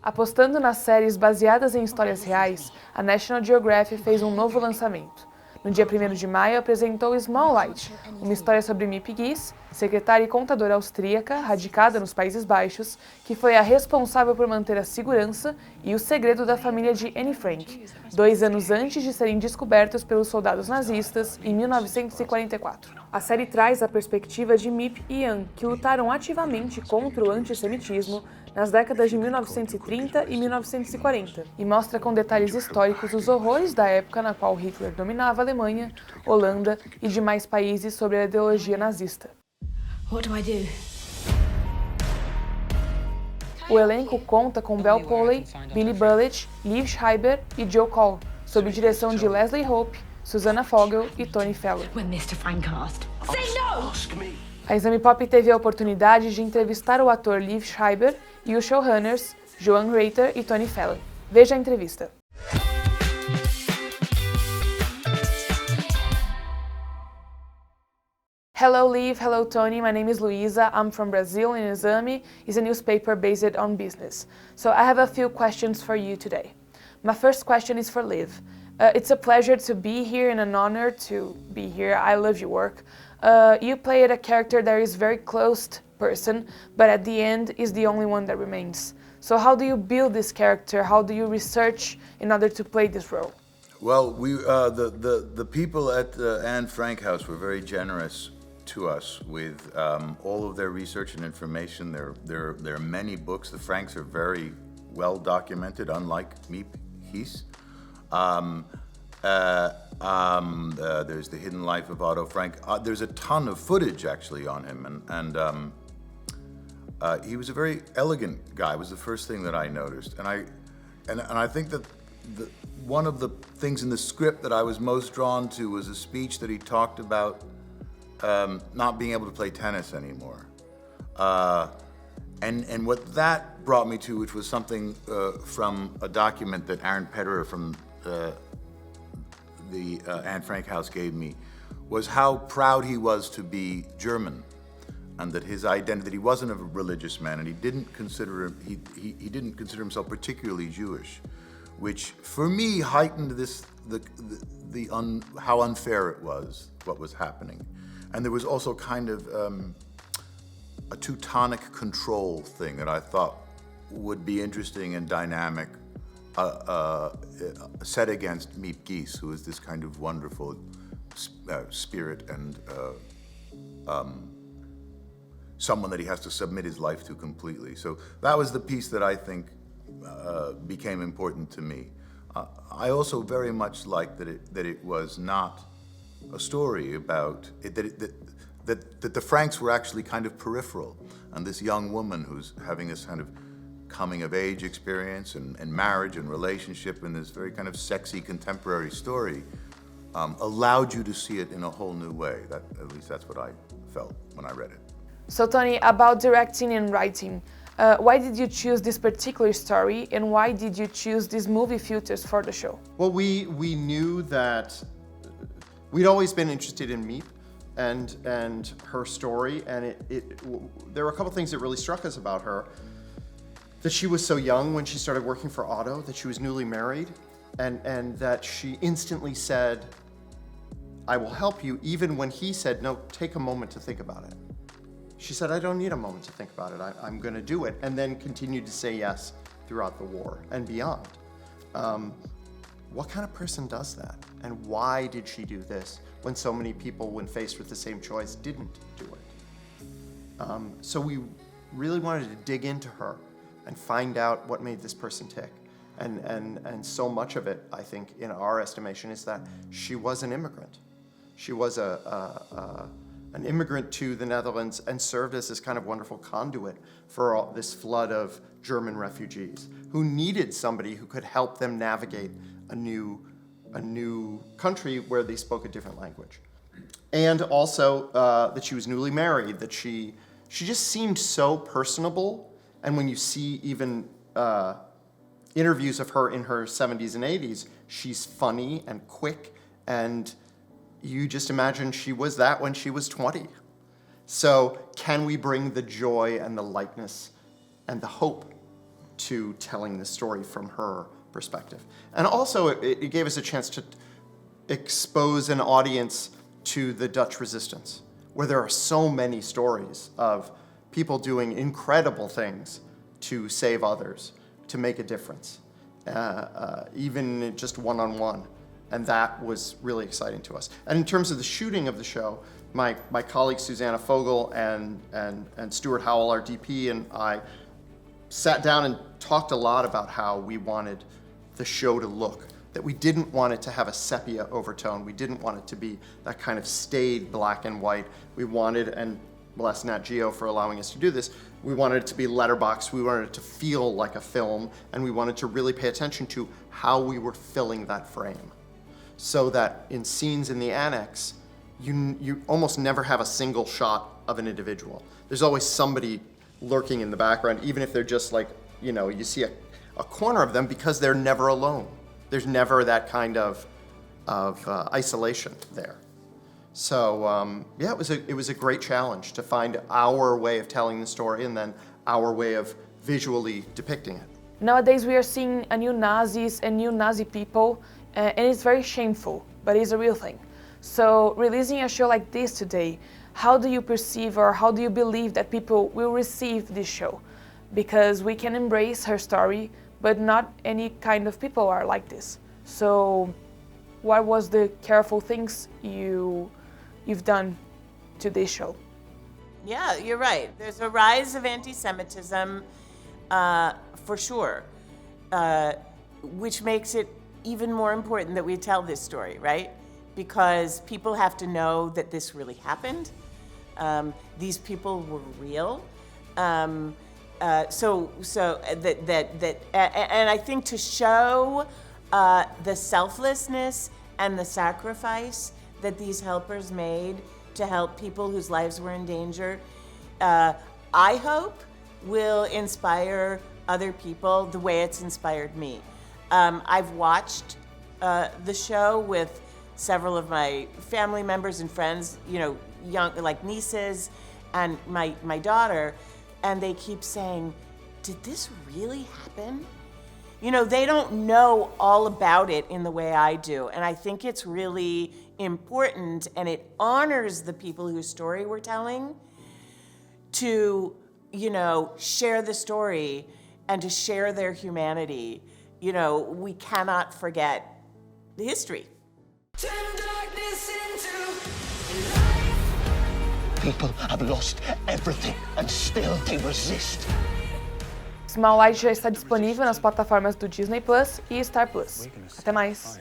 Apostando nas séries baseadas em histórias reais, a National Geographic fez um novo lançamento. No dia 1º de maio, apresentou Small Light, uma história sobre Miep Gies, secretária e contadora austríaca, radicada nos Países Baixos, que foi a responsável por manter a segurança e o segredo da família de Anne Frank, 2 anos antes de serem descobertos pelos soldados nazistas em 1944. A série traz a perspectiva de Miep e Anne, que lutaram ativamente contra o antissemitismo nas décadas de 1930 e 1940, e mostra com detalhes históricos os horrores da época na qual Hitler dominava a Alemanha, Holanda e demais países sobre a ideologia nazista. What do I do? O elenco conta com Belle Polley, Billy Bullitt, Liev Schreiber e Joe Cole, sob direção de Leslie Hope, Susanna Fogel e Tony Phelan. A EXAME POP teve a oportunidade de entrevistar o ator Liev Schreiber e os showrunners Joan Rater e Tony Phelan. Veja a entrevista. Hello Liev, hello Tony, my name is Luisa, I'm from Brazil and EXAME is a newspaper based on business. So I have a few questions for you today. My first question is for Liev. It's a pleasure to be here and an honor to be here. I love your work. You played a character that is very close person, but at the end is the only one that remains. So how do you build this character? How do you research in order to play this role? Well, the people at Anne Frank House were very generous to us with all of their research and information. There are many books. The Franks are very well documented, unlike Miep Gies. There's the hidden life of Otto Frank. There's a ton of footage actually on him, and he was a very elegant guy. Was the first thing that I noticed, and I think that one of the things in the script that I was most drawn to was a speech that he talked about not being able to play tennis anymore, and what that brought me to, which was something from a document that Aaron Petterer from the Anne Frank House gave me, was how proud he was to be German, and that his identity, that he wasn't a religious man, and he didn't consider himself particularly Jewish, which for me heightened this how unfair it was, what was happening. And there was also kind of a Teutonic control thing that I thought would be interesting and dynamic, set against Miep Gies, who is this kind of wonderful spirit and someone that he has to submit his life to completely. So that was the piece that I think became important to me. I also very much liked that it was not a story about it, that the Franks were actually kind of peripheral, and this young woman who's having this kind of coming of age experience and marriage and relationship in this very kind of sexy contemporary story allowed you to see it in a whole new way. At least that's what I felt when I read it. So Tony, about directing and writing, why did you choose this particular story, and why did you choose these movie filters for the show? Well, we knew that we'd always been interested in Miep and her story, and there were a couple things that really struck us about her. That she was so young when she started working for Otto, that she was newly married, and that she instantly said, I will help you, even when he said, no, take a moment to think about it. She said, I don't need a moment to think about it, I'm gonna do it, and then continued to say yes throughout the war and beyond. What kind of person does that? And why did she do this when so many people, when faced with the same choice, didn't do it? So we really wanted to dig into her and find out what made this person tick. And so much of it, I think, in our estimation, is that she was an immigrant. She was an immigrant to the Netherlands and served as this kind of wonderful conduit for all this flood of German refugees who needed somebody who could help them navigate a new country where they spoke a different language. And also that she was newly married, that she just seemed so personable. And when you see even interviews of her in her 70s and 80s, she's funny and quick, and you just imagine she was that when she was 20. So can we bring the joy and the lightness and the hope to telling the story from her perspective. And also, it gave us a chance to expose an audience to the Dutch resistance, where there are so many stories of people doing incredible things to save others, to make a difference, even just one-on-one. And that was really exciting to us. And in terms of the shooting of the show, my colleague Susanna Fogel and Stuart Howell, our DP, and I sat down and talked a lot about how we wanted the show to look, that we didn't want it to have a sepia overtone. We didn't want it to be that kind of staid black and white. We wanted, and bless Nat Geo for allowing us to do this, we wanted it to be letterbox, we wanted it to feel like a film, and we wanted to really pay attention to how we were filling that frame. So that in scenes in the annex, you almost never have a single shot of an individual. There's always somebody lurking in the background, even if they're just like, you see a corner of them, because they're never alone. There's never that kind of isolation there. So yeah, it was a great challenge to find our way of telling the story and then our way of visually depicting it. Nowadays we are seeing a new Nazis and new Nazi people, and it's very shameful, but it's a real thing. So releasing a show like this today, how do you perceive or how do you believe that people will receive this show? Because we can embrace her story, but not any kind of people are like this. So what was the careful things you've done to this show? Yeah, you're right. There's a rise of anti-Semitism, for sure, which makes it even more important that we tell this story, right? Because people have to know that this really happened. These people were real. And I think to show the selflessness and the sacrifice that these helpers made to help people whose lives were in danger, I hope will inspire other people the way it's inspired me. I've watched the show with several of my family members and friends, young, like nieces, and my daughter, and they keep saying, did this really happen? They don't know all about it in the way I do, and I think it's really important, and it honors the people whose story we're telling to, share the story and to share their humanity. We cannot forget the history. People have lost everything and still they resist. Small Light já está disponível nas plataformas do Disney Plus e Star Plus. Até mais!